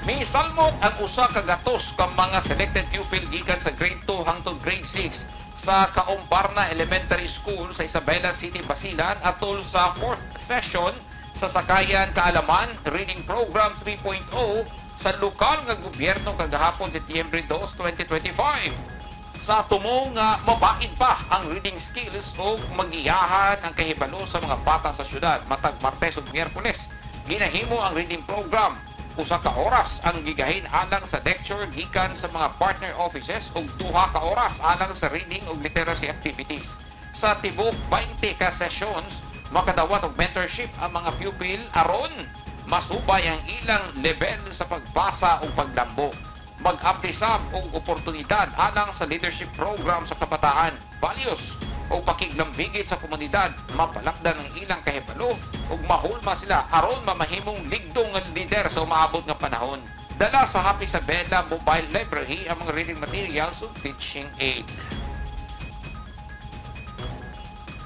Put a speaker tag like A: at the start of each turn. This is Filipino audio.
A: Misalmot ang usa ka gatos ka mga selected pupil gikan sa grade 2 hangtod grade 6 sa Kaumpurnah Elementary School sa Isabela City Basilan atul sa 4th session sa Sakayan-Kaalaman Reading Program 3.0 sa lokal nga gobyerno kagahapon Setyembre 2, 2025. Sa tumo nga mabaid pa ang reading skills o magiyahan ang kahibalo sa mga bata sa syudad matag Martes ug Miyerkules. Ginahimo ang reading program. Usa ka oras ang gigahin alang sa lecture gikan sa mga partner offices ug 2 ka oras alang sa reading ug literacy activities. Sa tibok 20 ka sessions, makadawat og mentorship ang mga pupil aron masubay ang ilang level sa pagbasa ug paglambo. Mag-aplisab og oportunidad alang sa leadership program sa kabataan, values o pakiglambigit sa komunidad, mapalakdan ang ilang kahibalo ug mahulma sila aron mamahimong ligdong nga leader sa umaabot nga panahon. Dala sa Isabela Mobile Library ang mga reading materials ug teaching aid.